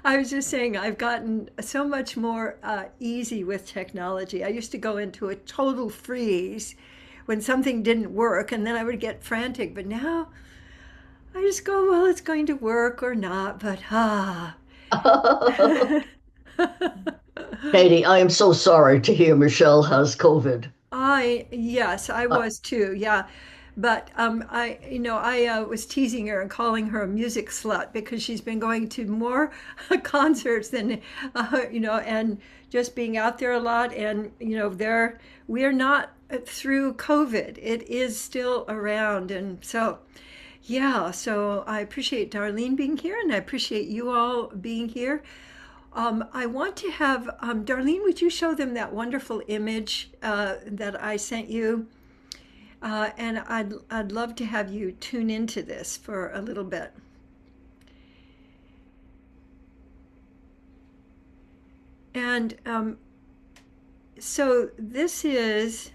I was just saying, I've gotten so much more easy with technology. I used to go into a total freeze when something didn't work, and then I would get frantic. But now I just go, well, it's going to work or not, but Katie, I am so sorry to hear Michelle has COVID. yes, I Uh, was too. Yeah. But I was teasing her and calling her a music slut because she's been going to more concerts than, and just being out there a lot. And, we are not through COVID. It is still around. And so, yeah, so I appreciate Darlene being here and I appreciate you all being here. I want to have, Darlene, would you show them that wonderful image that I sent you? And I'd love to have you tune into this for a little bit. And so this is,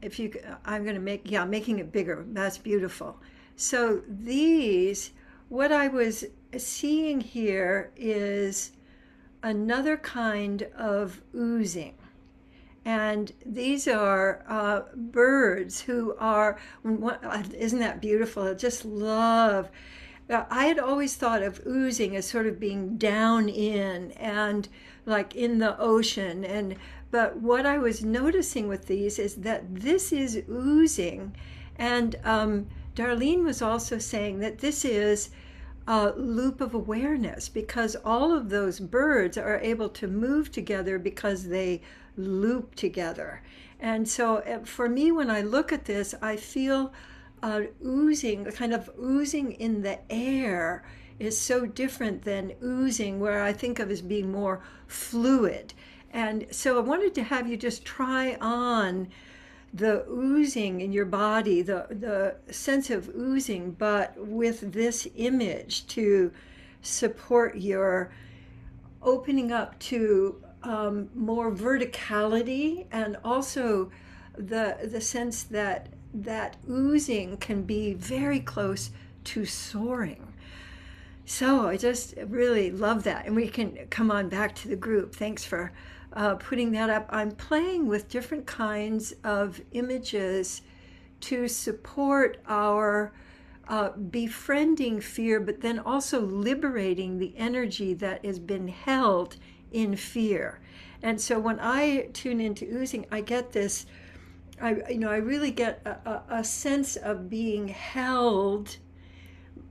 if you, I'm going to make, yeah, making it bigger. That's beautiful. So these, what I was seeing here is another kind of oozing. And these are birds who are, isn't that beautiful? I just love. I had always thought of oozing as sort of being down in and like in the ocean. But what I was noticing with these is that this is oozing. And Darlene was also saying that this is loop of awareness because all of those birds are able to move together because they loop together. And so for me, when I look at this, I feel oozing, kind of oozing in the air is so different than oozing, where I think of as being more fluid. And so I wanted to have you just try on the oozing in your body, the sense of oozing, but with this image to support your opening up to more verticality and also the sense that that oozing can be very close to soaring. So I just really love that. And we can come on back to the group. Thanks for putting that up. I'm playing with different kinds of images to support our befriending fear, but then also liberating the energy that has been held in fear. And so when I tune into oozing, I get this, I really get a sense of being held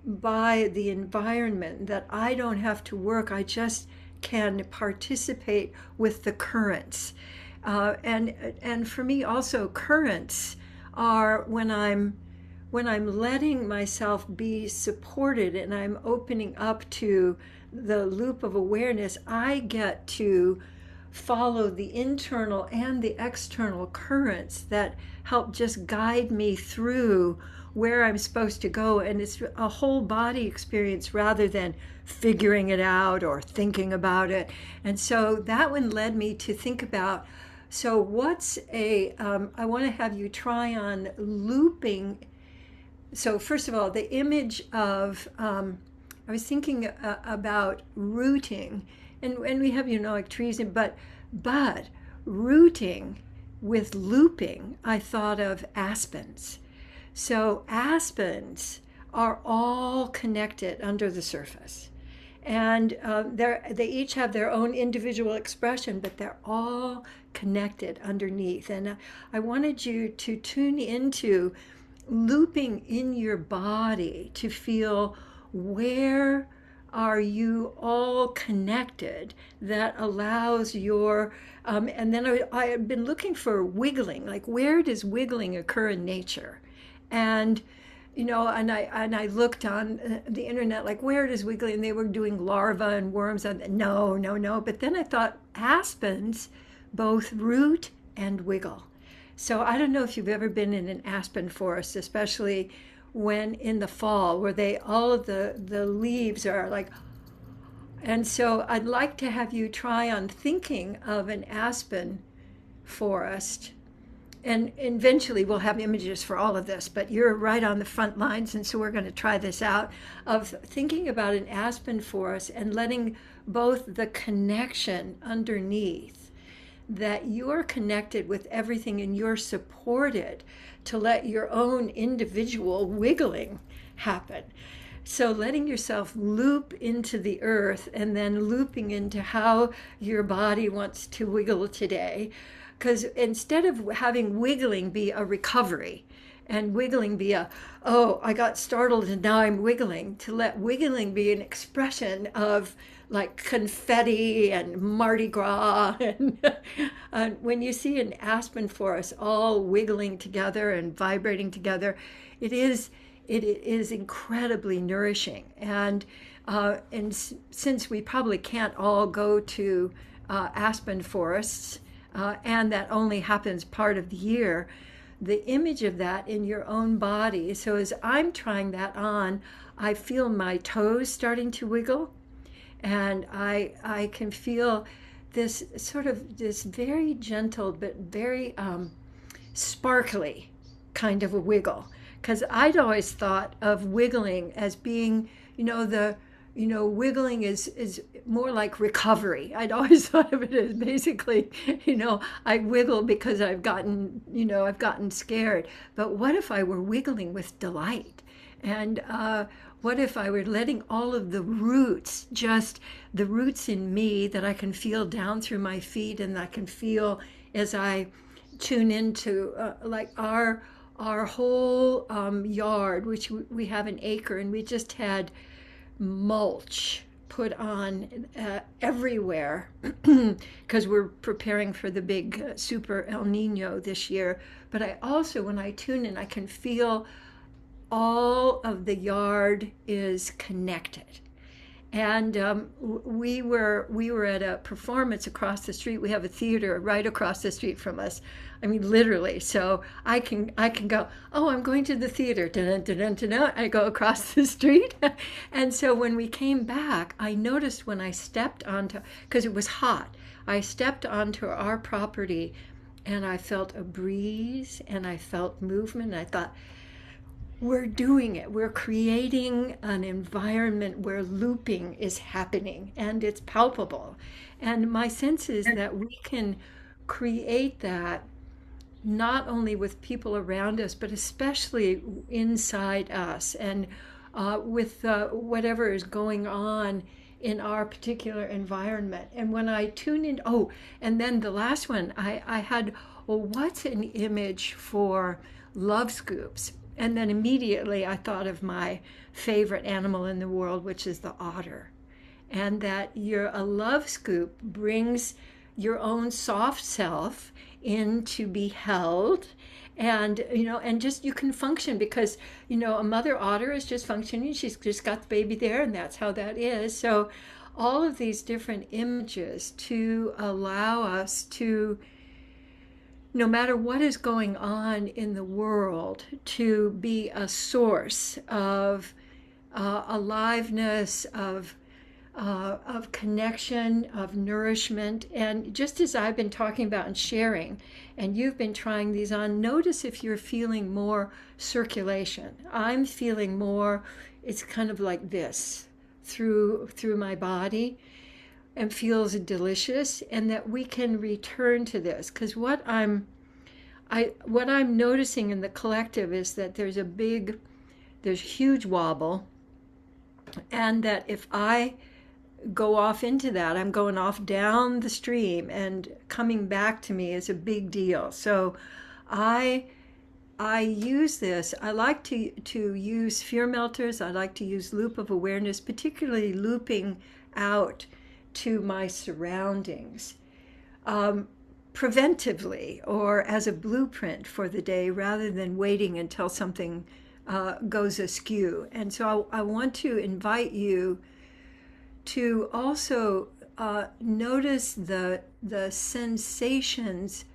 by the environment, that I don't have to work. I just can participate with the currents. And for me also currents are when I'm letting myself be supported and I'm opening up to the loop of awareness, I get to follow the internal and the external currents that help just guide me through where I'm supposed to go. And it's a whole body experience rather than figuring it out or thinking about it. And so that one led me to think about, so what's I want to have you try on looping. So first of all, the image of, I was thinking about rooting, and we have, like trees, but rooting with looping, I thought of aspens. So aspens are all connected under the surface. And they each have their own individual expression, but they're all connected underneath. And I wanted you to tune into looping in your body to feel where are you all connected that allows your and then I had been looking for wiggling, like where does wiggling occur in nature? And and I looked on the internet, like where does wiggling, and they were doing larvae and worms. And no, no, no. But then I thought aspens both root and wiggle. So I don't know if you've ever been in an aspen forest, especially when in the fall, where they all of the leaves are like. And so I'd like to have you try on thinking of an aspen forest and eventually we'll have images for all of this, but you're right on the front lines, and so we're going to try this out of thinking about an aspen forest and letting both the connection underneath, that you're connected with everything and you're supported to let your own individual wiggling happen. So letting yourself loop into the earth and then looping into how your body wants to wiggle today. Because instead of having wiggling be a recovery and wiggling be a, oh, I got startled and now I'm wiggling, to let wiggling be an expression of like confetti and Mardi Gras. And when you see an aspen forest all wiggling together and vibrating together, it is incredibly nourishing. And since we probably can't all go to aspen forests, and that only happens part of the year, the image of that in your own body. So as I'm trying that on, I feel my toes starting to wiggle, and I can feel this sort of this very gentle but very sparkly kind of a wiggle. Because I'd always thought of wiggling as being, wiggling is more like recovery. I'd always thought of it as basically, I wiggle because I've gotten scared. But what if I were wiggling with delight? And what if I were letting all of the roots, just the roots in me that I can feel down through my feet, and I can feel as I tune into like our whole yard, which we have an acre, and we just had mulch put on everywhere because we're preparing for the big super El Nino this year. But I also, when I tune in, I can feel all of the yard is connected. And we were at a performance across the street. We have a theater right across the street from us. I mean, literally. So I can go, oh, I'm going to the theater. Dun, dun, dun, dun, dun. I go across the street. And so when we came back, I noticed when I stepped onto, because it was hot, I stepped onto our property and I felt a breeze and I felt movement. And I thought, we're doing it. We're creating an environment where looping is happening and it's palpable. And my sense is that we can create that not only with people around us, but especially inside us and with whatever is going on in our particular environment. And when I tune in, oh, and then the last one, I had, well, what's an image for love scoops? And then immediately I thought of my favorite animal in the world, which is the otter. And that a love scoop brings your own soft self in to be held. And, and just you can function because, a mother otter is just functioning. She's just got the baby there, and that's how that is. So all of these different images to allow us to, no matter what is going on in the world, to be a source of aliveness, of connection, of nourishment. And just as I've been talking about and sharing, and you've been trying these on, notice if you're feeling more circulation. I'm feeling more, it's kind of like this through my body, and feels delicious, and that we can return to this. Because what I'm noticing in the collective is that there's huge wobble, and that if I go off into that, I'm going off down the stream, and coming back to me is a big deal. So I use this. I like to use fear melters. I like to use loop of awareness, particularly looping out to my surroundings, preventively or as a blueprint for the day, rather than waiting until something goes askew. And so I want to invite you to also notice the sensations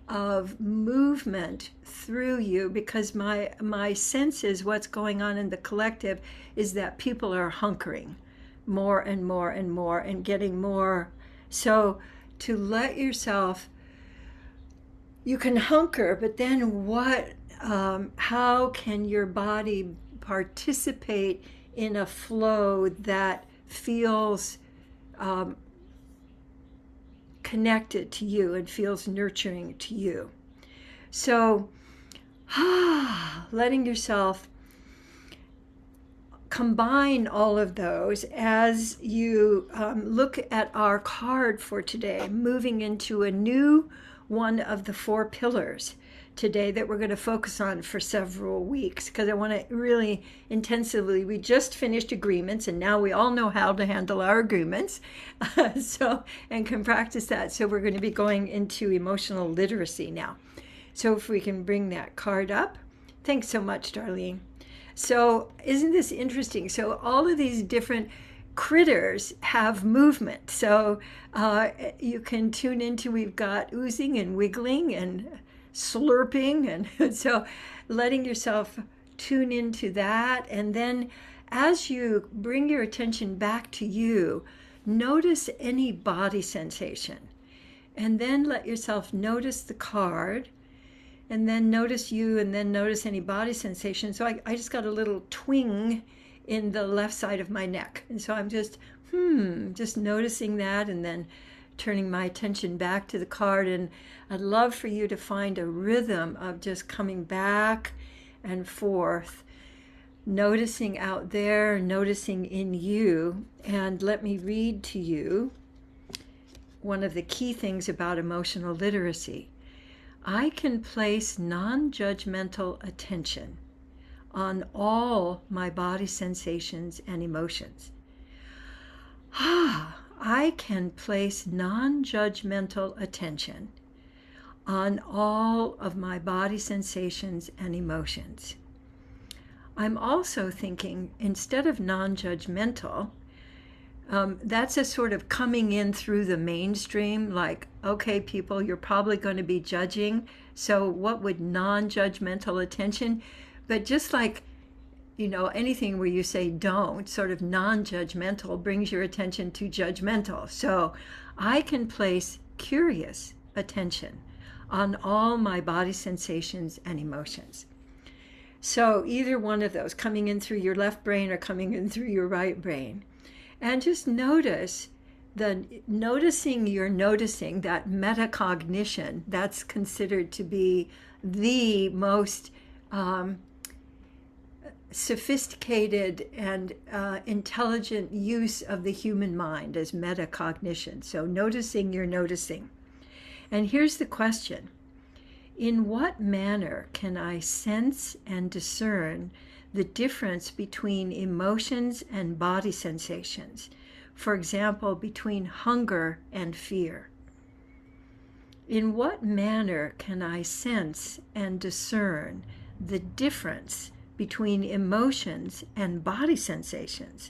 of movement through you, because my sense is what's going on in the collective is that people are hunkering more and more and more and getting more. So to let yourself, you can hunker, but then how can your body participate in a flow that feels um, connected to you and feels nurturing to you? So, letting yourself combine all of those as you look at our card for today, moving into a new one of the 4 pillars today that we're going to focus on for several weeks, because I want to really intensively, we just finished agreements and now we all know how to handle our agreements, and can practice that. So we're going to be going into emotional literacy now. So if we can bring that card up. Thanks so much, Darlene. So isn't this interesting? So all of these different critters have movement. So you can tune into, we've got oozing and wiggling and slurping. And so letting yourself tune into that. And then as you bring your attention back to you, notice any body sensation. And then let yourself notice the card. And then notice you, and then notice any body sensation. So I just got a little twing in the left side of my neck. And so I'm just noticing that, and then turning my attention back to the card. And I'd love for you to find a rhythm of just coming back and forth, noticing out there, noticing in you. And let me read to you one of the key things about emotional literacy. I can place non-judgmental attention on all my body sensations and emotions. I can place non-judgmental attention on all of my body sensations and emotions. I'm also thinking, instead of non-judgmental, that's a sort of coming in through the mainstream, like, okay, people, you're probably going to be judging. So what would non-judgmental attention? But just like, anything where you say don't, sort of non-judgmental brings your attention to judgmental. So I can place curious attention on all my body sensations and emotions. So either one of those, coming in through your left brain or coming in through your right brain. And just notice noticing you're noticing, that metacognition, that's considered to be the most sophisticated and intelligent use of the human mind, as metacognition. So noticing you're noticing. And here's the question. In what manner can I sense and discern the difference between emotions and body sensations? For example, between hunger and fear. In what manner can I sense and discern the difference between emotions and body sensations?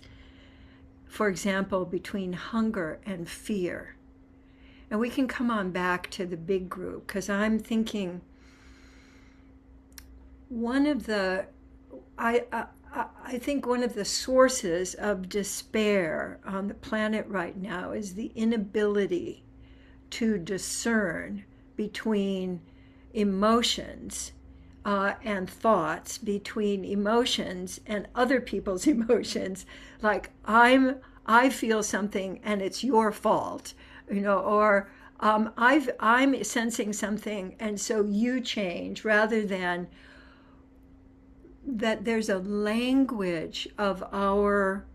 For example, between hunger and fear. And we can come on back to the big group, because I'm thinking I think one of the sources of despair on the planet right now is the inability to discern between emotions and thoughts, between emotions and other people's emotions. Like, I feel something and it's your fault, or I'm sensing something and so you change, rather than that there's a language of our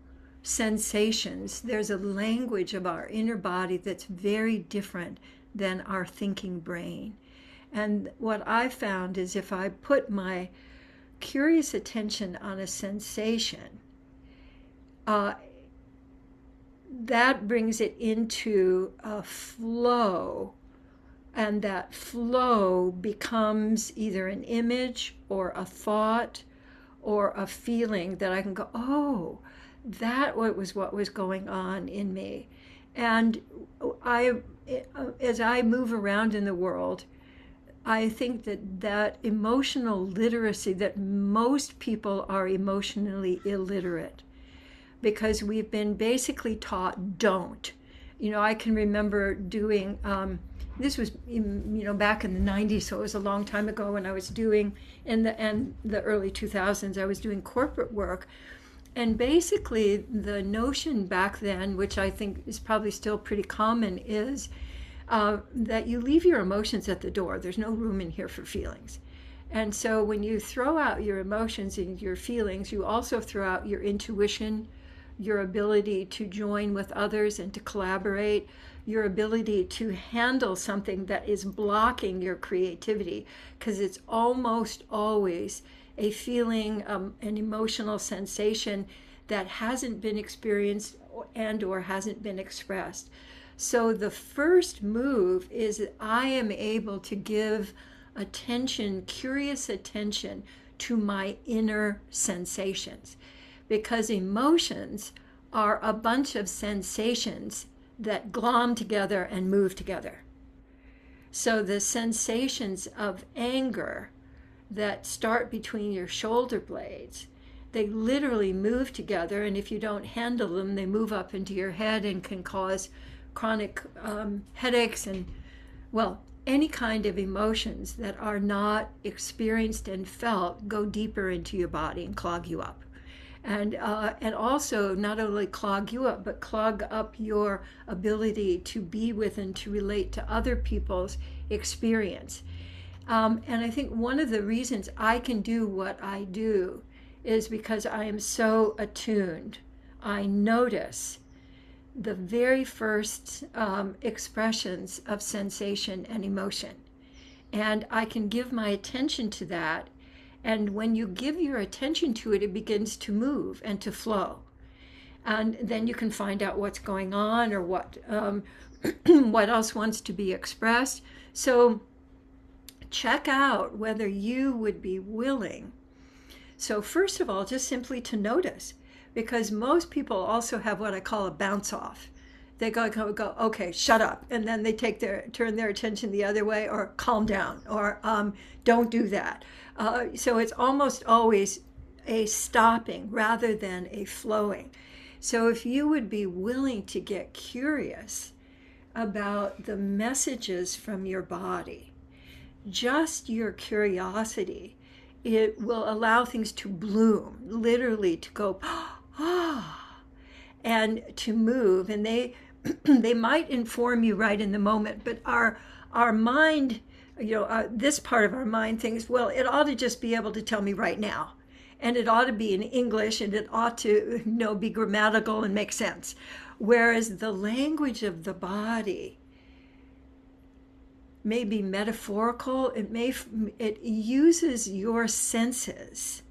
sensations. There's a language of our inner body that's very different than our thinking brain. And what I found is, if I put my curious attention on a sensation, that brings it into a flow. And that flow becomes either an image or a thought or a feeling that I can go, oh, that was what was going on in me. And as I move around in the world, I think that emotional literacy, that most people are emotionally illiterate, because we've been basically taught don't. I can remember doing this was, back in the 90s, so it was a long time ago when I was doing, in the early 2000s, I was doing corporate work. And basically, the notion back then, which I think is probably still pretty common, is that you leave your emotions at the door. There's no room in here for feelings. And so when you throw out your emotions and your feelings, you also throw out your intuition, your ability to join with others and to collaborate, your ability to handle something that is blocking your creativity, because it's almost always a feeling, an emotional sensation that hasn't been experienced and or hasn't been expressed. So the first move is that I am able to give attention, curious attention, to my inner sensations, because emotions are a bunch of sensations that glom together and move together. So the sensations of anger that start between your shoulder blades, they literally move together, and if you don't handle them, they move up into your head and can cause chronic headaches and, well, any kind of emotions that are not experienced and felt go deeper into your body and clog you up. And also not only clog you up, but clog up your ability to be with and to relate to other people's experience. And I think one of the reasons I can do what I do is because I am so attuned. I notice the very first expressions of sensation and emotion. And I can give my attention to that. And when you give your attention to it, it begins to move and to flow. And then you can find out what's going on or what what else wants to be expressed. So check out whether you would be willing. So first of all, just simply to notice, because most people also have what I call a bounce off. They go, okay, shut up. And then they turn their attention the other way, or calm down, or don't do that. So it's almost always a stopping rather than a flowing. So if you would be willing to get curious about the messages from your body, just your curiosity, it will allow things to bloom, literally to go, and to move. And they they might inform you right in the moment, but our mind, this part of our mind thinks, well, it ought to just be able to tell me right now, and it ought to be in English, and it ought to be grammatical and make sense. Whereas the language of the body may be metaphorical. It uses your senses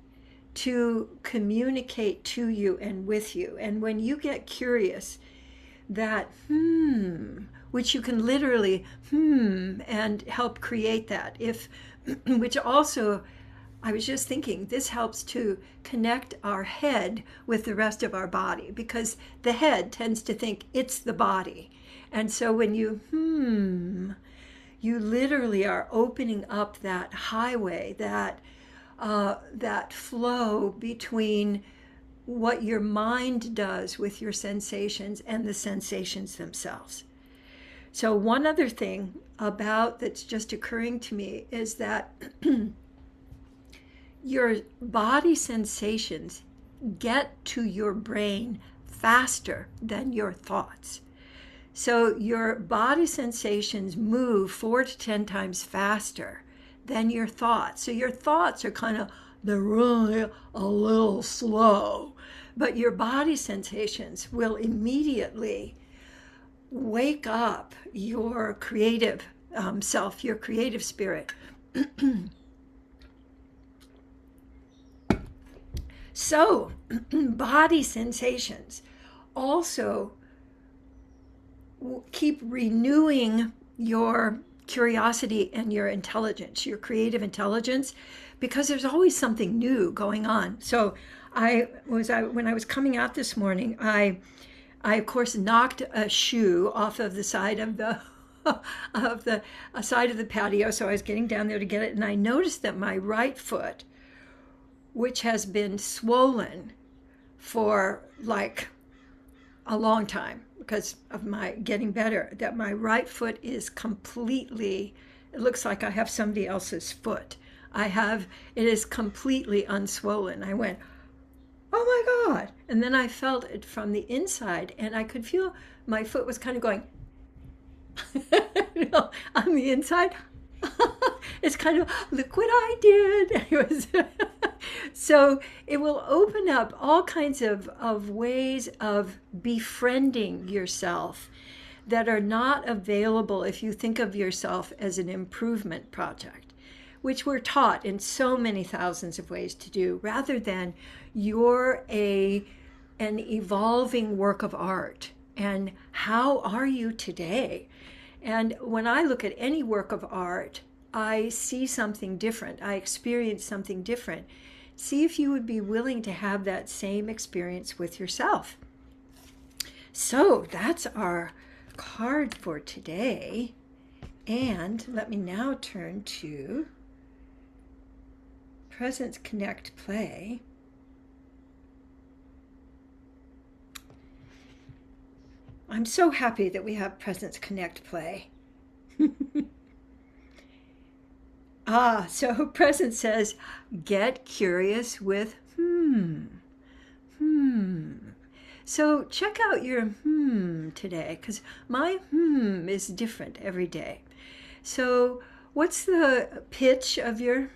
to communicate to you and with you. And when you get curious, that which you can literally and help create that, which also, I was just thinking, this helps to connect our head with the rest of our body, because the head tends to think it's the body. And so when you you literally are opening up that highway, that flow between what your mind does with your sensations and the sensations themselves. So one other thing that's just occurring to me is that your body sensations get to your brain faster than your thoughts. So your body sensations move 4 to 10 times faster than your thoughts. So your thoughts are they're really a little slow, but your body sensations will immediately wake up your creative self, your creative spirit. So body sensations also keep renewing your curiosity and your intelligence, your creative intelligence, because there's always something new going on. So when I was coming out this morning, I of course knocked a shoe off of the side of the side of the patio. So I was getting down there to get it, and I noticed that my right foot, which has been swollen for like a long time, because of my getting better, that my right foot is completely, it looks like I have somebody else's foot. It is completely unswollen. I went, oh my God. And then I felt it from the inside, and I could feel my foot was kind of going, on the inside. It's kind of, look what I did. It was so it will open up all kinds of ways of befriending yourself that are not available if you think of yourself as an improvement project, which we're taught in so many thousands of ways to do, rather than you're an evolving work of art. And how are you today? And when I look at any work of art, I see something different. I experience something different. See if you would be willing to have that same experience with yourself. So that's our card for today. And let me now turn to Presence Connect Play. I'm so happy that we have Presence Connect Play. So Presence says, get curious with So check out your today, because my is different every day. So what's the pitch of your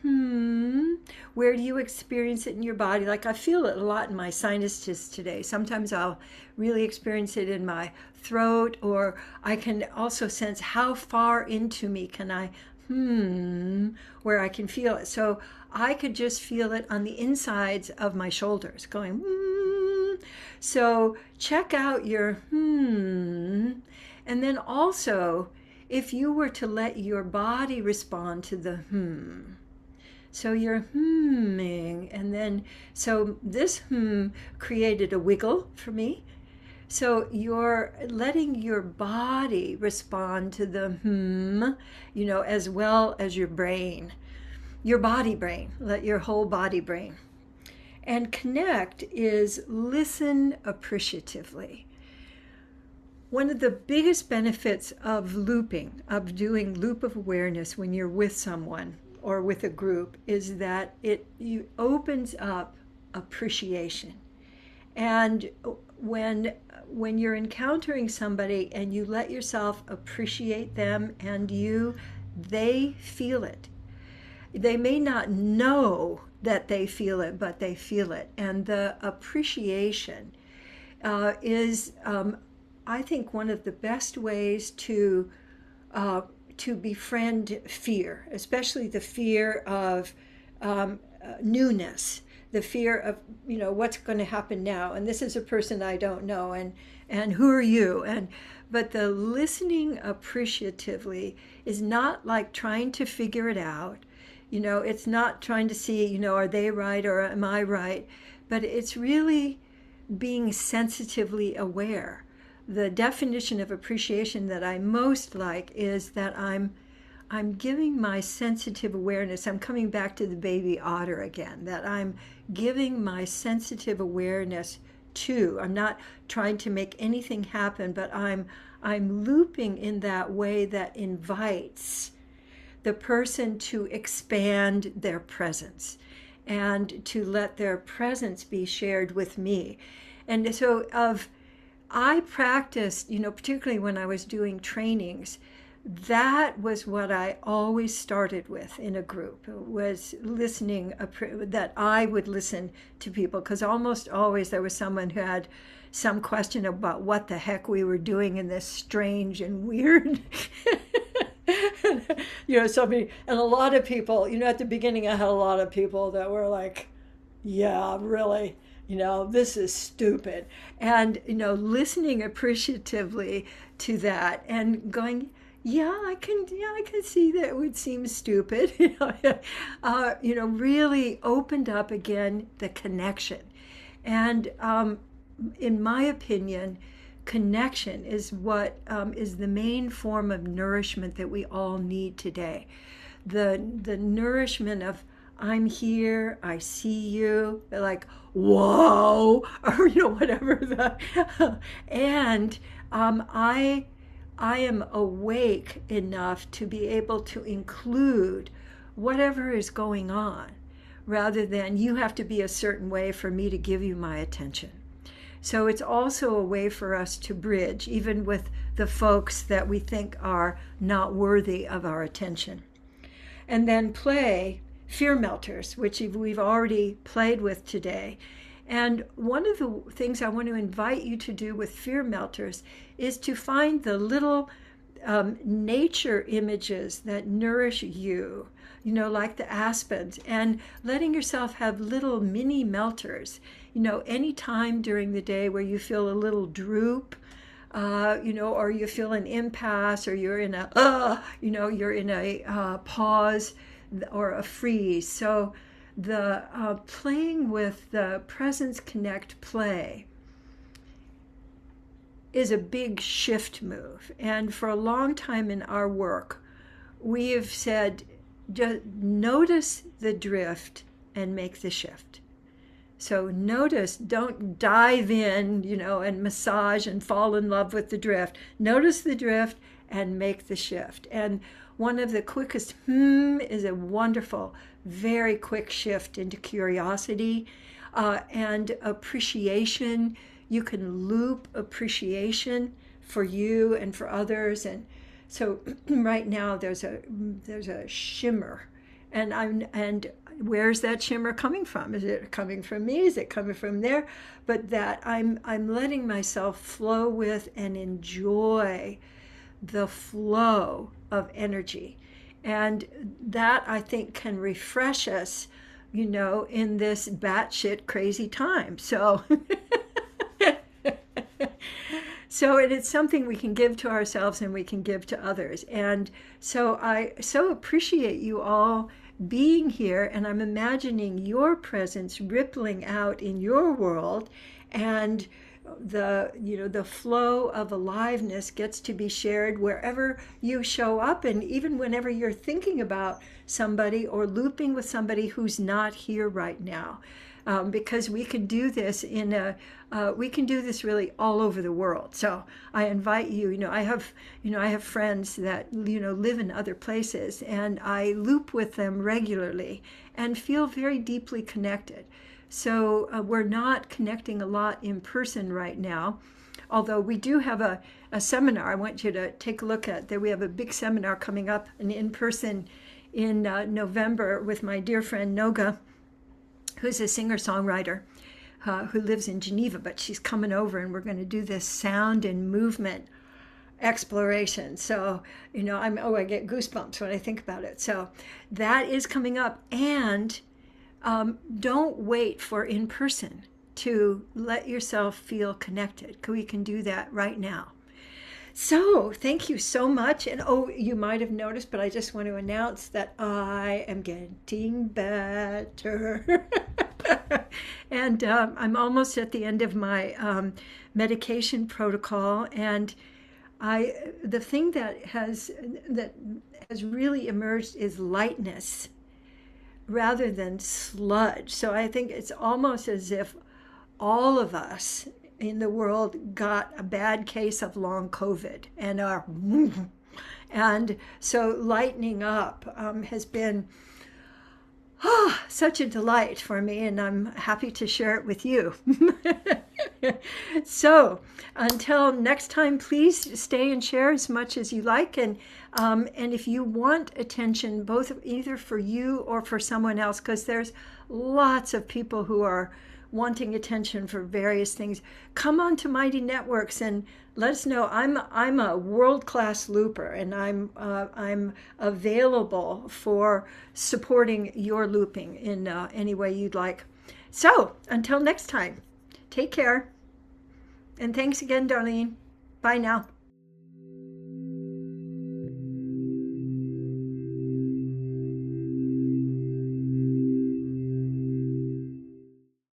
Where do you experience it in your body? Like I feel it a lot in my sinuses today. Sometimes I'll really experience it in my throat, or I can also sense how far into me can I where I can feel it. So I could just feel it on the insides of my shoulders going So check out your and then also if you were to let your body respond to the so you're and then so this created a wiggle for me. So you're letting your body respond to the as well as your brain, your body brain, let your whole body brain. And connect is listen appreciatively. One of the biggest benefits of looping, of doing loop of awareness when you're with someone or with a group, is that it opens up appreciation. And when you're encountering somebody and you let yourself appreciate them and they feel it. They may not know that they feel it, but they feel it. And the appreciation is, I think, one of the best ways to befriend fear, especially the fear of newness, the fear of what's going to happen now, and this is a person I don't know, and who are you? But the listening appreciatively is not like trying to figure it out. It's not trying to see, are they right or am I right? But it's really being sensitively aware. The definition of appreciation that I most like is that I'm giving my sensitive awareness. I'm coming back to the baby otter again, that I'm giving my sensitive awareness to. I'm not trying to make anything happen, but I'm looping in that way that invites the person to expand their presence and to let their presence be shared with me. And so I practiced, particularly when I was doing trainings, that was what I always started with in a group, was listening, that I would listen to people, because almost always there was someone who had some question about what the heck we were doing in this strange and weird somebody, and a lot of people, at the beginning I had a lot of people that were like, yeah, really, this is stupid. And, listening appreciatively to that and going, I can see that it would seem stupid, really opened up again the connection. And in my opinion, connection is what is the main form of nourishment that we all need today. The nourishment I'm here, I see you, like, whoa, or whatever and I am awake enough to be able to include whatever is going on, rather than you have to be a certain way for me to give you my attention. So it's also a way for us to bridge, even with the folks that we think are not worthy of our attention. And then play fear melters, which we've already played with today. And one of the things I want to invite you to do with fear melters is to find the little nature images that nourish you, like the aspens, and letting yourself have little mini melters, any time during the day where you feel a little droop, or you feel an impasse, or you're in a pause or a freeze. So the playing with the Presence Connect play is a big shift move. And for a long time in our work, we have said, just notice the drift and make the shift. So notice, don't dive in, and massage and fall in love with the drift. Notice the drift and make the shift. And one of the quickest is a wonderful, very quick shift into curiosity and appreciation. You can loop appreciation for you and for others. And so right now there's a shimmer, and where's that shimmer coming from? Is it coming from me? Is it coming from there? But that I'm letting myself flow with and enjoy the flow of energy. And that, I think, can refresh us, in this batshit crazy time. So so it's something we can give to ourselves and we can give to others. And so I so appreciate you all being here, and I'm imagining your presence rippling out in your world, and the flow of aliveness gets to be shared wherever you show up, and even whenever you're thinking about somebody or looping with somebody who's not here right now. Because we can do this we can do this really all over the world. So I invite you. I have friends that live in other places, and I loop with them regularly and feel very deeply connected. So we're not connecting a lot in person right now, although we do have a seminar. I want you to take a look at that. We have a big seminar coming up, an in-person in November, with my dear friend Noga, who's a singer-songwriter who lives in Geneva, but she's coming over, and we're going to do this sound and movement exploration. So, I get goosebumps when I think about it. So that is coming up. And don't wait for in person to let yourself feel connected. We can do that right now. So thank you so much. And you might have noticed, but I just want to announce that I am getting better. And I'm almost at the end of my medication protocol. And the thing that has really emerged is lightness rather than sludge. So I think it's almost as if all of us in the world got a bad case of long COVID and so lightening up has been such a delight for me, and I'm happy to share it with you. So until next time, please stay and share as much as you like. And if you want attention, both either for you or for someone else, because there's lots of people who are wanting attention for various things, come on to Mighty Networks and let us know. I'm a world-class looper, and I'm available for supporting your looping in any way you'd like. So until next time, take care, and thanks again, Darlene. Bye now.